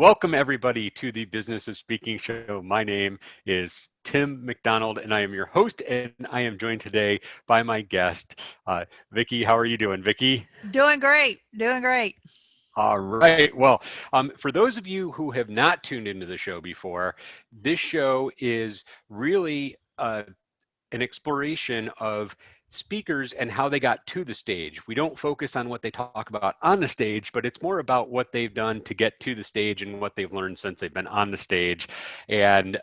Welcome, everybody, to the Business of Speaking show. My name is Tim McDonald, and I am your host, and I am joined today by my guest, Vickie. How are you doing, Vickie? Doing great. Doing great. All right. Well, for those of you who have not tuned into the show before, this show is really an exploration of speakers and how they got to the stage. We don't focus on what they talk about on the stage, but it's more about what they've done to get to the stage and what they've learned since they've been on the stage. And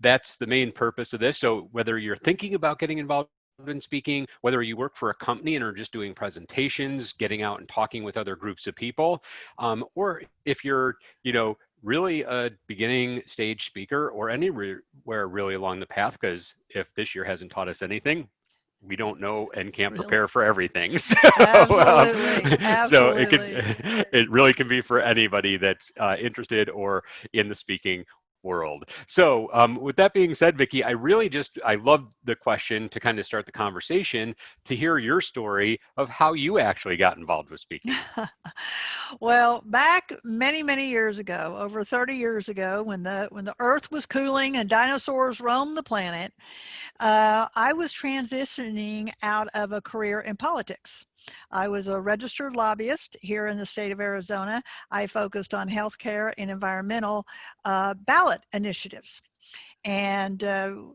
that's the main purpose of this. So whether you're thinking about getting involved in speaking, whether you work for a company and are just doing presentations, getting out and talking with other groups of people, or if you're, really a beginning stage speaker or anywhere really along the path, because if this year hasn't taught us anything, we don't know and can't prepare Really. for everything. So, Absolutely. so it could, Absolutely. it really can be for anybody that's interested or in the speaking world. So with that being said, Vickie, I love the question to kind of start the conversation to hear your story of how you actually got involved with speaking. Well, back many, many years ago, over 30 years ago, when the Earth was cooling and dinosaurs roamed the planet, I was transitioning out of a career in politics. I was a registered lobbyist here in the state of Arizona. I focused on healthcare and environmental ballot initiatives, and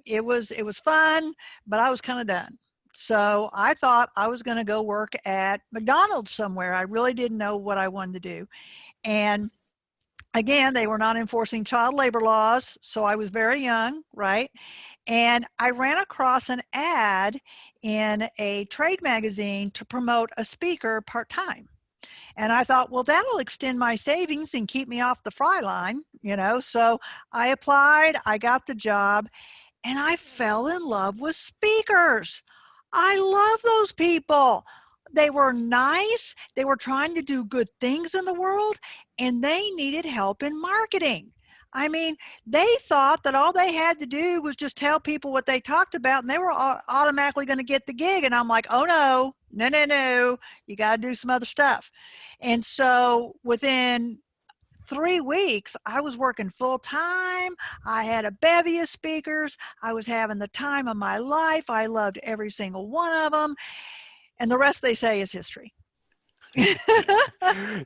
it was fun, but I was kind of done. So I thought I was going to go work at McDonald's somewhere. I really didn't know what I wanted to do. And again, they were not enforcing child labor laws, so I was very young, right? And I ran across an ad in a trade magazine to promote a speaker part-time. And I thought, well, that'll extend my savings and keep me off the fry line. So I applied, I got the job, and I fell in love with speakers. I love those people. They were nice, they were trying to do good things in the world, and they needed help in marketing. I mean, they thought that all they had to do was just tell people what they talked about and they were automatically going to get the gig. And I'm like, oh no, no, no, no, you got to do some other stuff. And so within 3 weeks, I was working full time. I had a bevy of speakers. I was having the time of my life. I loved every single one of them. And the rest they say is history.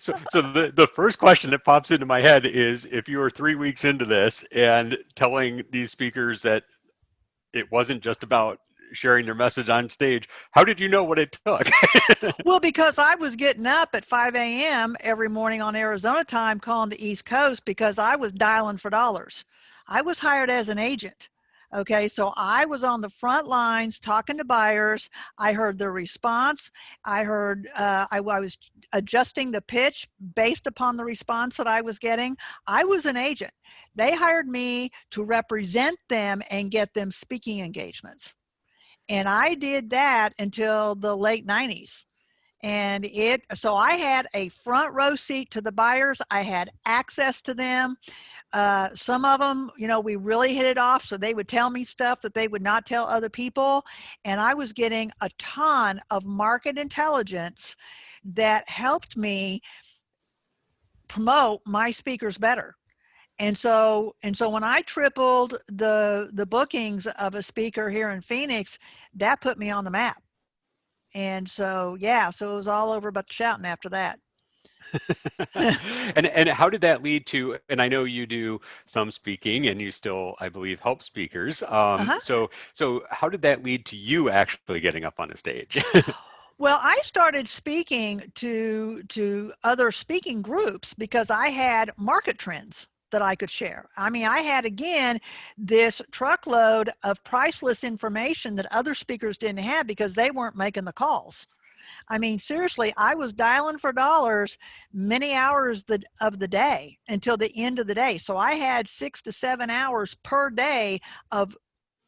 So the first question that pops into my head is, if you were 3 weeks into this and telling these speakers that it wasn't just about sharing their message on stage, how did you know what it took? Well, because I was getting up at 5 a.m. every morning on Arizona time calling the East Coast because I was dialing for dollars. I was hired as an agent. Okay, so I was on the front lines talking to buyers. I heard their response. I was adjusting the pitch based upon the response that I was getting. I was an agent. They hired me to represent them and get them speaking engagements. And I did that until the late 90s. So I had a front row seat to the buyers. I had access to them. Some of them, we really hit it off. So they would tell me stuff that they would not tell other people. And I was getting a ton of market intelligence that helped me promote my speakers better. And so when I tripled the bookings of a speaker here in Phoenix, that put me on the map. And so, yeah, so it was all over but the shouting after that. And how did that lead to, and I know you do some speaking and you still, I believe, help speakers. Uh-huh. So how did that lead to you actually getting up on a stage? Well, I started speaking to other speaking groups because I had market trends that I could share. I mean, I had, again, this truckload of priceless information that other speakers didn't have because they weren't making the calls. I mean, seriously, I was dialing for dollars many hours of the day until the end of the day. So I had 6 to 7 hours per day of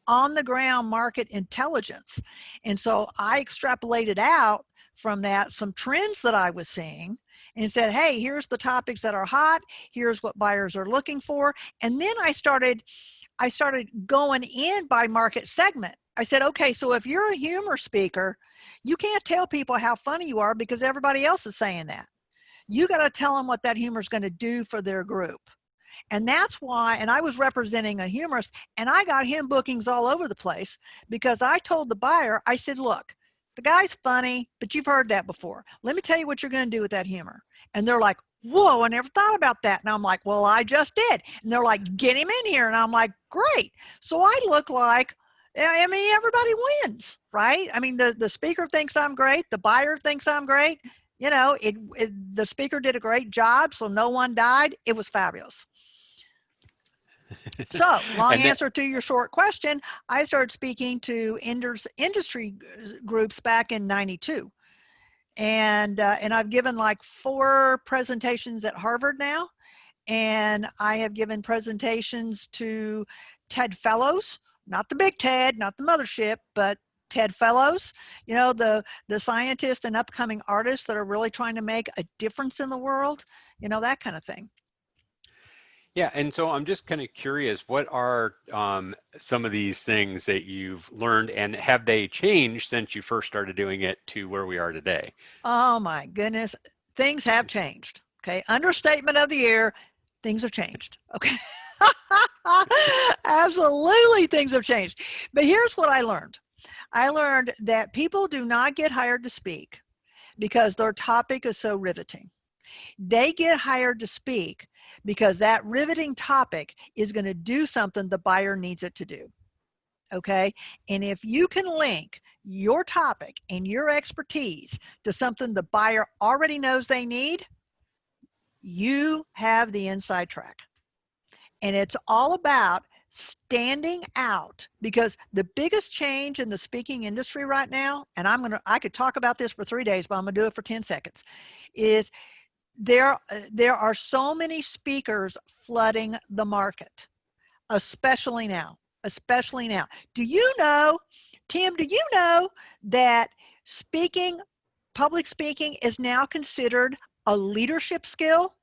on the ground market intelligence. And so I extrapolated out from that some trends that I was seeing and said, hey, here's the topics that are hot. Here's what buyers are looking for. And then I started going in by market segment. I said, okay, so if you're a humor speaker, you can't tell people how funny you are because everybody else is saying that. You got to tell them what that humor is going to do for their group. And that's why, and I was representing a humorist, and I got him bookings all over the place because I told the buyer, I said, look, the guy's funny, but you've heard that before. Let me tell you what you're going to do with that humor. And they're like, whoa, I never thought about that. And I'm like, well, I just did. And they're like, get him in here. And I'm like, great. So I look like, I mean, everybody wins, right? I mean, the speaker thinks I'm great. The buyer thinks I'm great. You know, the speaker did a great job, so no one died. It was fabulous. So, long answer to your short question, I started speaking to industry groups back in '92. And I've given like 4 presentations at Harvard now. And I have given presentations to TED Fellows, not the big TED, not the mothership, but TED Fellows, you know, the scientists and upcoming artists that are really trying to make a difference in the world, you know, that kind of thing. Yeah, and so I'm just kind of curious, what are some of these things that you've learned, and have they changed since you first started doing it to where we are today? Oh my goodness, things have changed. Okay, understatement of the year, things have changed. Okay. Absolutely, things have changed. But here's what I learned. I learned that people do not get hired to speak because their topic is so riveting. They get hired to speak because that riveting topic is going to do something the buyer needs it to do. Okay. And if you can link your topic and your expertise to something the buyer already knows they need, you have the inside track. And it's all about standing out, because the biggest change in the speaking industry right now, and I could talk about this for 3 days, but I'm gonna do it for 10 seconds, is there are so many speakers flooding the market, especially now. Do you know, Tim, do you know that public speaking is now considered a leadership skill?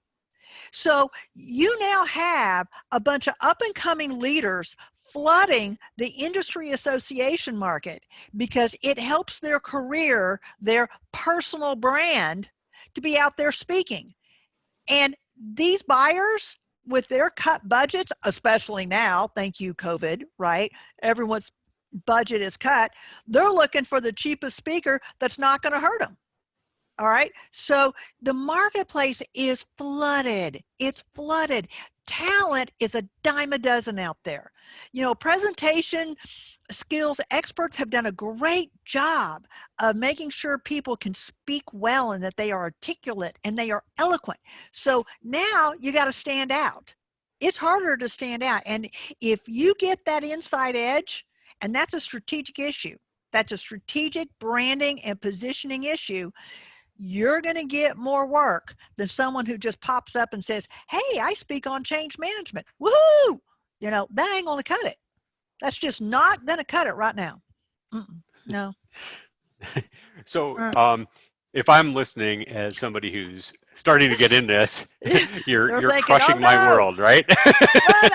So you now have a bunch of up and coming leaders flooding the industry association market because it helps their career, their personal brand, to be out there speaking. And these buyers with their cut budgets, especially now, thank you, COVID, right? Everyone's budget is cut. They're looking for the cheapest speaker that's not going to hurt them. All right. So the marketplace is flooded. It's flooded. Talent is a dime a dozen out there. You know, presentation skills experts have done a great job of making sure people can speak well and that they are articulate and they are eloquent. So now you got to stand out. It's harder to stand out. And if you get that inside edge, and that's a strategic issue, that's a strategic branding and positioning issue, you're going to get more work than someone who just pops up and says, hey, I speak on change management. Woohoo! You know, that ain't going to cut it. That's just not going to cut it right now. No. So if I'm listening as somebody who's starting to get in this, you're thinking, crushing oh, my world, right?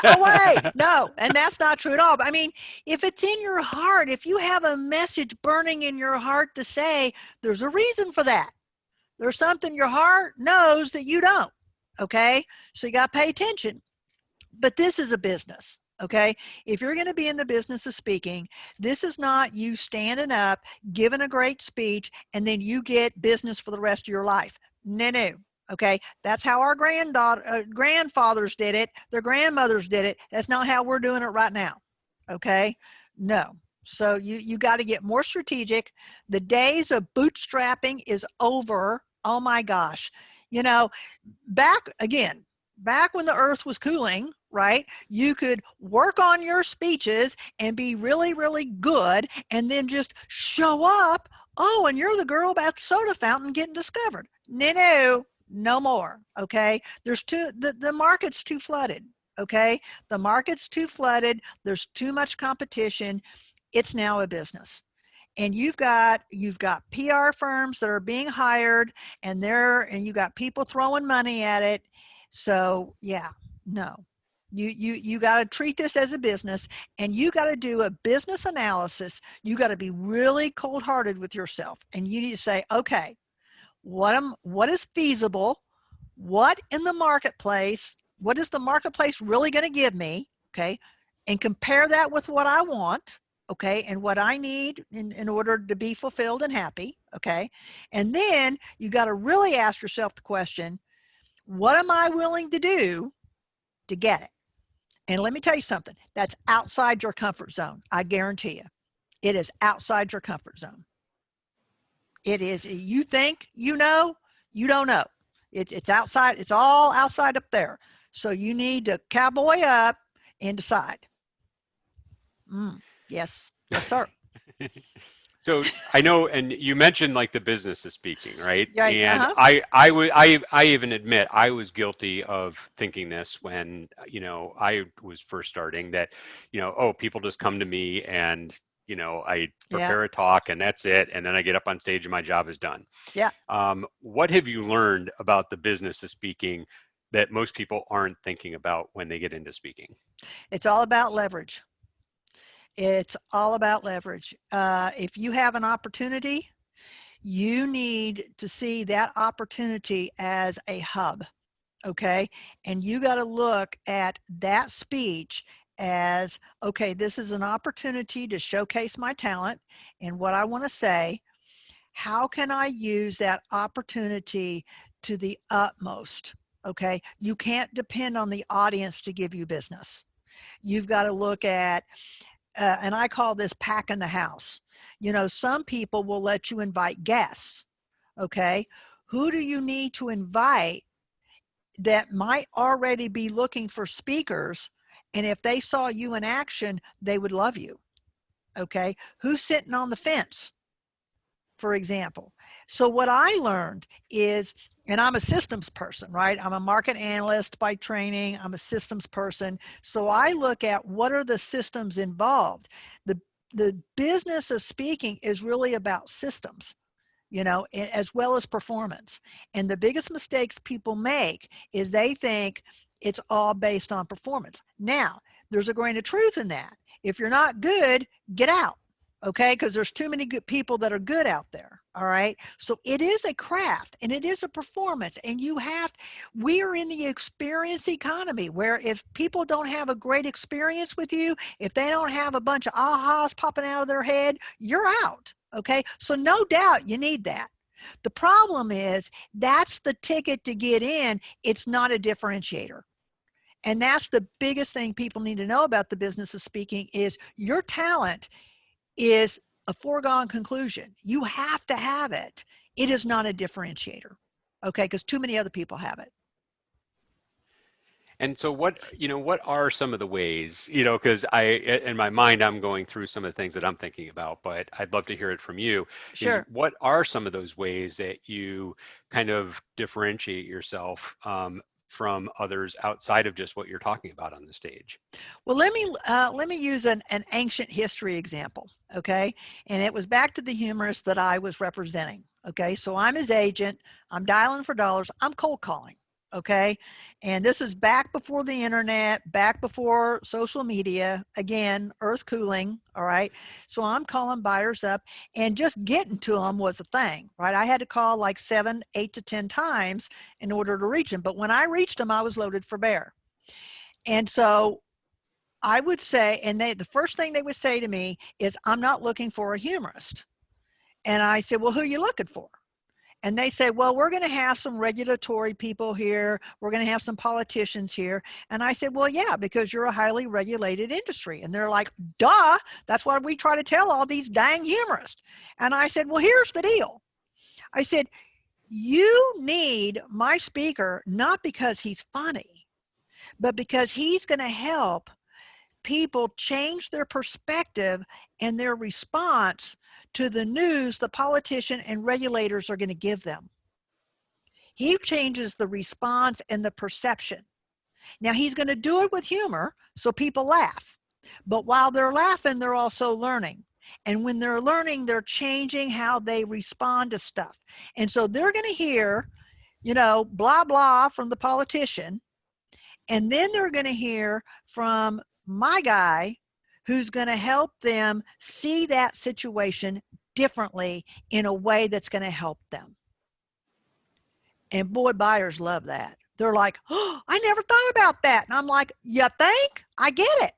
Run away. No, and that's not true at all. But I mean, if it's in your heart, if you have a message burning in your heart to say, there's a reason for that. There's something your heart knows that you don't. Okay. So you got to pay attention. But this is a business. Okay. If you're going to be in the business of speaking, this is not you standing up, giving a great speech, and then you get business for the rest of your life. No. Okay. That's how our grandfathers did it. Their grandmothers did it. That's not how we're doing it right now. Okay. No. So you got to get more strategic. The days of bootstrapping is over. Oh my gosh. You know, back when the earth was cooling, right? You could work on your speeches and be really, really good and then just show up. Oh, and you're the girl about the soda fountain getting discovered. No more. Okay. The market's too flooded. Okay. The market's too flooded. There's too much competition. It's now a business. And you've got PR firms that are being hired and you got people throwing money at it. So yeah, no, you got to treat this as a business, and you got to do a business analysis. You got to be really cold-hearted with yourself, and you need to say, okay, what is feasible? what in the marketplace, what is the marketplace really going to give me? Okay. And compare that with what I want. Okay. And what I need in order to be fulfilled and happy. Okay. And then you got to really ask yourself the question, what am I willing to do to get it? And let me tell you something, that's outside your comfort zone. I guarantee you, it is outside your comfort zone. It is, you think you know, you don't know. It's outside, it's all outside up there. So you need to cowboy up and decide. Yes, yes, sir. So I know, and you mentioned like the business of speaking, right? Right. And Uh-huh. I even admit I was guilty of thinking this when, I was first starting that, oh, people just come to me and, I Yeah. prepare a talk and that's it. And then I get up on stage and my job is done. Yeah. What have you learned about the business of speaking that most people aren't thinking about when they get into speaking? It's all about leverage. It's all about leverage. If you have an opportunity, you need to see that opportunity as a hub. Okay. And you got to look at that speech as, okay, this is an opportunity to showcase my talent and what I want to say. How can I use that opportunity to the utmost? Okay. You can't depend on the audience to give you business. You've got to look at, and I call this packing the house. Some people will let you invite guests. Okay. Who do you need to invite that might already be looking for speakers? And if they saw you in action, they would love you. Okay. Who's sitting on the fence, for example? So what I learned is, and I'm a systems person, right? I'm a market analyst by training. I'm a systems person. So I look at what are the systems involved. The business of speaking is really about systems, as well as performance. And the biggest mistakes people make is they think it's all based on performance. Now, there's a grain of truth in that. If you're not good, get out. Okay, because there's too many good people that are good out there. All right, so it is a craft and it is a performance, and we are in the experience economy where if people don't have a great experience with you, if they don't have a bunch of ahas popping out of their head, you're out. Okay, so no doubt you need that. The problem is that's the ticket to get in. It's not a differentiator. And that's the biggest thing people need to know about the business of speaking is your talent is a foregone conclusion. You have to have it. It is not a differentiator. Okay, because too many other people have it. And so what are some of the ways, because in my mind, I'm going through some of the things that I'm thinking about, but I'd love to hear it from you, is Sure. what are some of those ways that you kind of differentiate yourself from others outside of just what you're talking about on the stage? Well, let me use an ancient history example, okay? And it was back to the humorist that I was representing, okay? So I'm his agent. I'm dialing for dollars. I'm cold calling, okay? And this is back before the internet, back before social media. Again, earth cooling, all right? So I'm calling buyers up, and just getting to them was a thing, right? I had to call like 7, 8 to 10 times in order to reach them. But when I reached them, I was loaded for bear. And so I would say, and the first thing they would say to me is, I'm not looking for a humorist. And I said, well, who are you looking for? And they say, well, we're going to have some regulatory people here. We're going to have some politicians here. And I said, well, yeah, because you're a highly regulated industry. And they're like, duh, that's what we try to tell all these dang humorists. And I said, well, here's the deal. I said, you need my speaker, not because he's funny, but because he's going to help people change their perspective and their response to the news the politician and regulators are going to give them. He changes the response and the perception. Now, he's going to do it with humor so people laugh. But while they're laughing, they're also learning. And when they're learning, they're changing how they respond to stuff. And so they're going to hear, blah, blah from the politician. And then they're going to hear from my guy who's going to help them see that situation differently in a way that's going to help them. And boy, buyers love that. They're like, oh, I never thought about that. And I'm like, you think? I get it.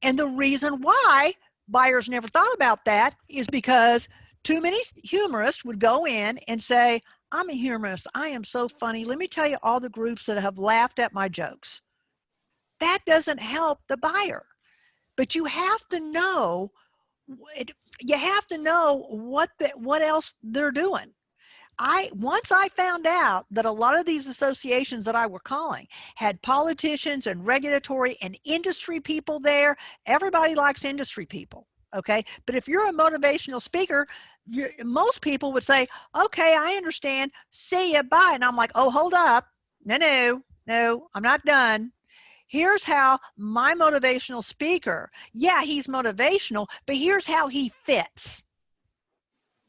And the reason why buyers never thought about that is because too many humorists would go in and say, I'm a humorist. I am so funny. Let me tell you all the groups that have laughed at my jokes. That doesn't help the buyer. But you have to know, what else they're doing. Once I found out that a lot of these associations that I were calling had politicians and regulatory and industry people there. Everybody likes industry people, okay? But if you're a motivational speaker, most people would say, okay, I understand, see ya, bye. And I'm like, oh, hold up. No, I'm not done. Here's how my motivational speaker, yeah, he's motivational, but here's how he fits.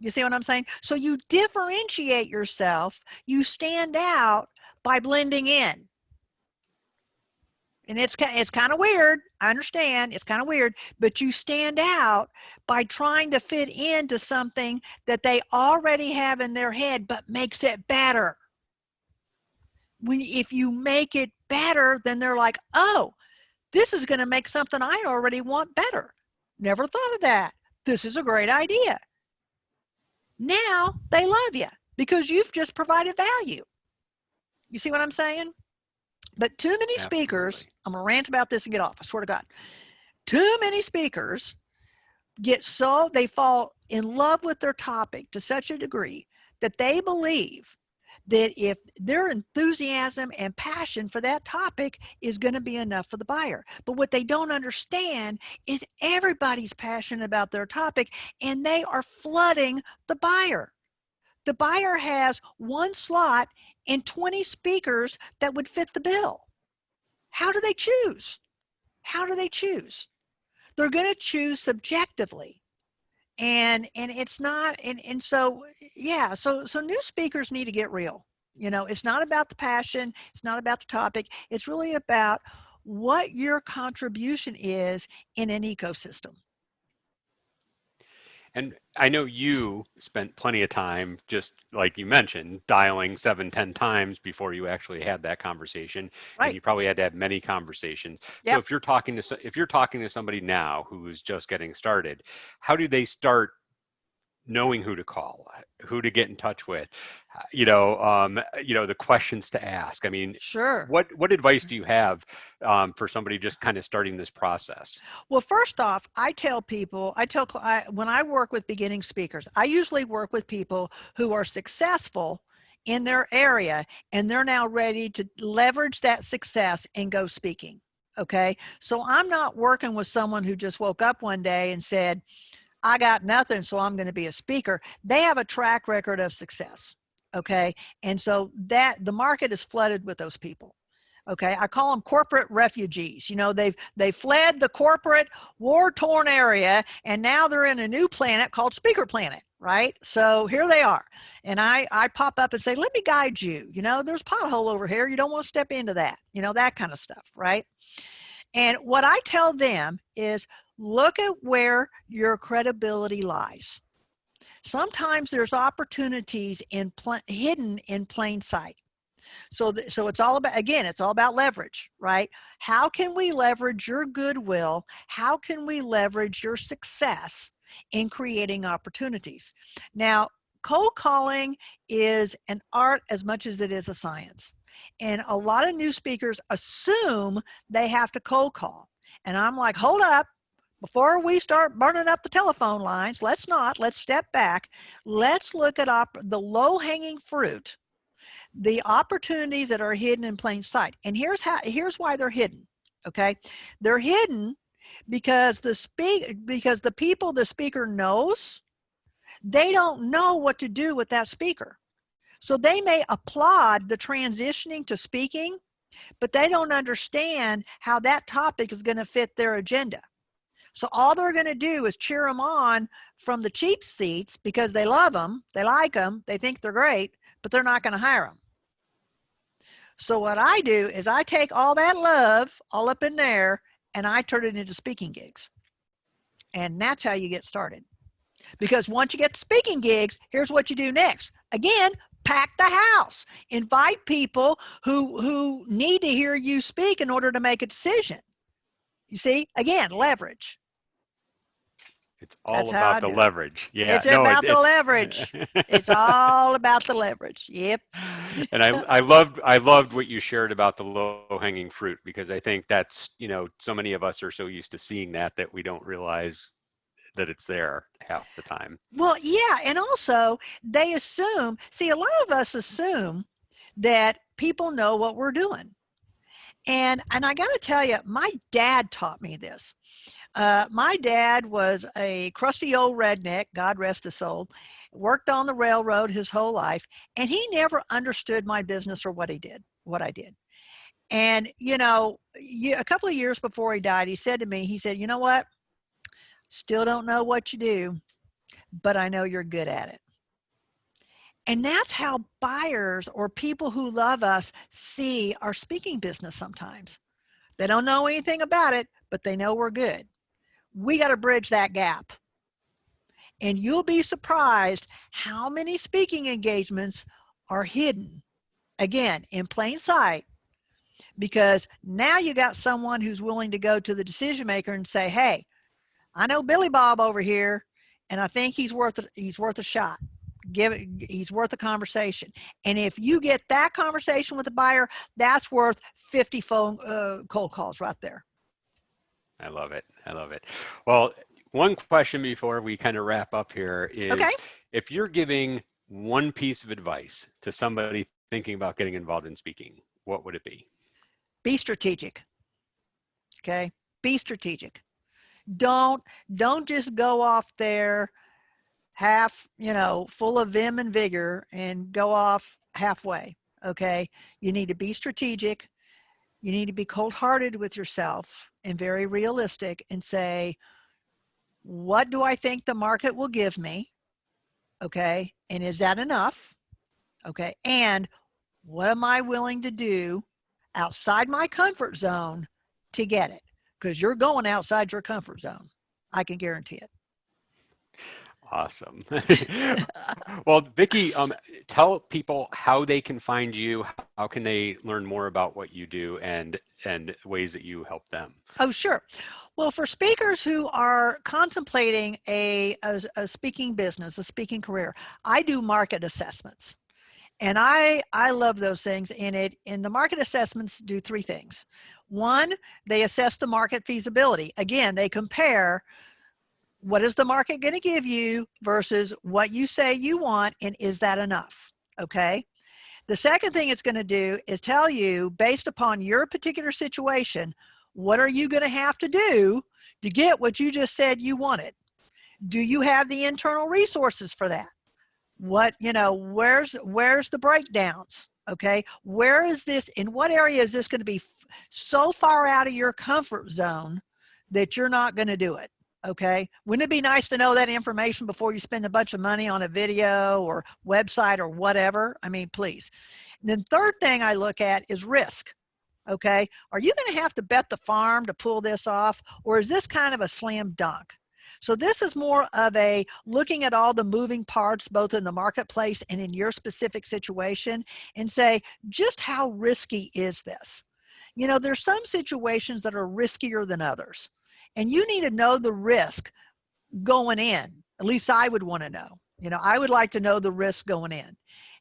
You see what I'm saying? So you differentiate yourself, you stand out by blending in. And it's kind of weird. I understand it's kind of weird, but you stand out by trying to fit into something that they already have in their head, but makes it better. If you make it better, then they're like, oh, this is going to make something I already want better. Never thought of that. This is a great idea. Now they love you because you've just provided value. You see what I'm saying? But too many speakers, Absolutely. I'm going to rant about this and get off, I swear to God. Too many speakers they fall in love with their topic to such a degree that they believe that if their enthusiasm and passion for that topic is going to be enough for the buyer. But what they don't understand is everybody's passionate about their topic and they are flooding the buyer. The buyer has one slot and 20 speakers that would fit the bill. How do they choose? How do they choose? They're going to choose subjectively. And it's not, and so, yeah, so new speakers need to get real. You know, it's not about the passion. It's not about the topic. It's really about what your contribution is in an ecosystem. And I know you spent plenty of time, just like you mentioned, dialing 7, 10 times before you actually had that conversation, and Right. you probably had to have many conversations. So Yep. if you're talking to somebody now who's just getting started, how do they start knowing who to call, who to get in touch with, the questions to ask? I mean, Sure. what advice do you have for somebody just kind of starting this process? Well, first off, when I work with beginning speakers, I usually work with people who are successful in their area and they're now ready to leverage that success and go speaking. Okay. So I'm not working with someone who just woke up one day and said, I got nothing, so I'm going to be a speaker. They have a track record of success. Okay. And so that the market is flooded with those people. Okay, I call them corporate refugees. You know, they've fled the corporate war-torn area, and now they're in a new planet called Speaker Planet, right? So here they are, and I pop up and say, "Let me guide you." You know, there's a pothole over here. You don't want to step into that. You know, that kind of stuff, right? And what I tell them is, look at where your credibility lies. Sometimes there's opportunities hidden in plain sight. So it's all about, again, it's all about leverage, right? How can we leverage your goodwill? How can we leverage your success in creating opportunities? Now, cold calling is an art as much as it is a science. And a lot of new speakers assume they have to cold call. And I'm like, hold up. Before we start burning up the telephone lines, let's step back. Let's look at the low-hanging fruit, the opportunities that are hidden in plain sight. And here's why they're hidden. Okay, they're hidden because the people the speaker knows, they don't know what to do with that speaker. So they may applaud the transitioning to speaking, but they don't understand how that topic is going to fit their agenda. So all they're going to do is cheer them on from the cheap seats because they love them, they like them, they think they're great, but they're not going to hire them. So what I do is I take all that love all up in there and I turn it into speaking gigs. And that's how you get started. Because once you get to speaking gigs, here's what you do next. Again, Pack the house. Invite people who need to hear you speak in order to make a decision. You see, again, leverage. It's all That's how I about the do it. leverage. Yeah, It's no, about the leverage. It's all about the leverage. Yep. and I loved what you shared about the low hanging fruit, because I think that's, so many of us are so used to seeing that we don't realize that it's there half the time. Well, yeah. And also they assume, see, a lot of us assume that people know what we're doing. And I got to tell you, my dad taught me this. My dad was a crusty old redneck, God rest his soul, worked on the railroad his whole life, and he never understood my business or what I did. And, a couple of years before he died, he said to me, he said, you know what? Still don't know what you do, but I know you're good at it. And that's how buyers or people who love us see our speaking business sometimes. They don't know anything about it, but they know we're good. We got to bridge that gap. And you'll be surprised how many speaking engagements are hidden, again, in plain sight, because now you got someone who's willing to go to the decision maker and say, hey, I know Billy Bob over here, and I think he's worth a shot. He's worth a conversation. And if you get that conversation with the buyer, that's worth 50 cold calls right there. I love it. I love it. Well, one question before we kind of wrap up here Okay. is, if you're giving one piece of advice to somebody thinking about getting involved in speaking, what would it be? Be strategic. Okay. Be strategic. Don't just go off there half, full of vim and vigor and go off halfway. Okay. You need to be strategic. You need to be cold-hearted with yourself and very realistic and say, what do I think the market will give me? Okay. And is that enough? Okay. And what am I willing to do outside my comfort zone to get it? Because you're going outside your comfort zone. I can guarantee it. Awesome. Well, Vickie, tell people how they can find you. How can they learn more about what you do and ways that you help them? Oh, sure. Well, for speakers who are contemplating a speaking business, a speaking career, I do market assessments. And I love those things. And the market assessments do three things. One, they assess the market feasibility. Again, they compare what is the market going to give you versus what you say you want, and is that enough? Okay. The second thing it's going to do is tell you, based upon your particular situation, what are you going to have to do to get what you just said you wanted? Do you have the internal resources for that? What, where's the breakdowns? Okay. Where is this, in what area is this going to be so far out of your comfort zone that you're not going to do it? Okay. Wouldn't it be nice to know that information before you spend a bunch of money on a video or website or whatever? I mean, please. And then third thing I look at is risk. Okay. Are you going to have to bet the farm to pull this off, or is this kind of a slam dunk? So this is more of a looking at all the moving parts, both in the marketplace and in your specific situation, and say, just how risky is this? There's some situations that are riskier than others. And you need to know the risk going in. At least I would want to know. I would like to know the risk going in.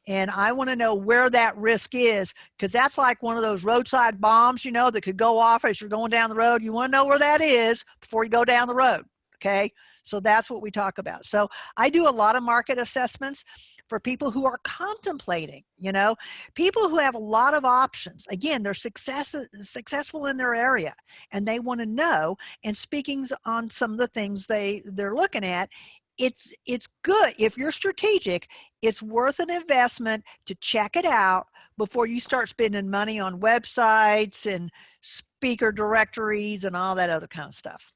And I want to know where that risk is, because that's like one of those roadside bombs, that could go off as you're going down the road. You want to know where that is before you go down the road. Okay. So that's what we talk about. So I do a lot of market assessments for people who are contemplating, people who have a lot of options. Again, they're successful in their area and they want to know, and speaking's on some of the things they're looking at. It's good. If you're strategic, it's worth an investment to check it out before you start spending money on websites and speaker directories and all that other kind of stuff.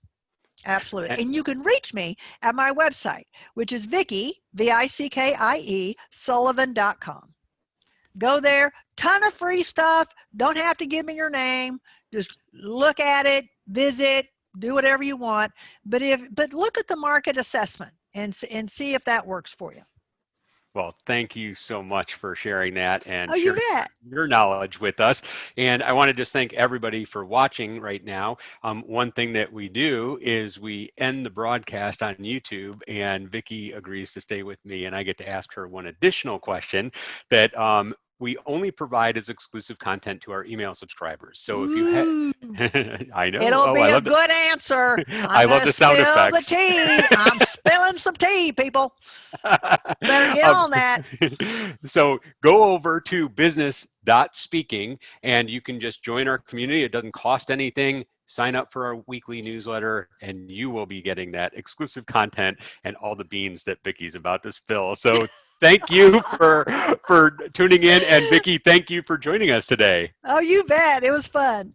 Absolutely. And you can reach me at my website, which is Vickie, Vickie, Sullivan.com. Go there, ton of free stuff. Don't have to give me your name. Just look at it, visit, do whatever you want. But look at the market assessment and see if that works for you. Well, thank you so much for sharing that and Oh, you sharing bet. your knowledge with us. And I want to just thank everybody for watching right now. One thing that we do is we end the broadcast on YouTube, and Vickie agrees to stay with me, and I get to ask her one additional question that we only provide as exclusive content to our email subscribers. So if you have, Ooh, I know, it'll oh, be a good answer. I I'm love going to the sound spill the effects. tea. I'm spilling some tea, people. Better get um, on that. so go over to business.speaking and you can just join our community. It doesn't cost anything. Sign up for our weekly newsletter and you will be getting that exclusive content and all the beans that Vickie's about to spill. So thank you for tuning in, and Vickie, thank you for joining us today. Oh, you bet. It was fun.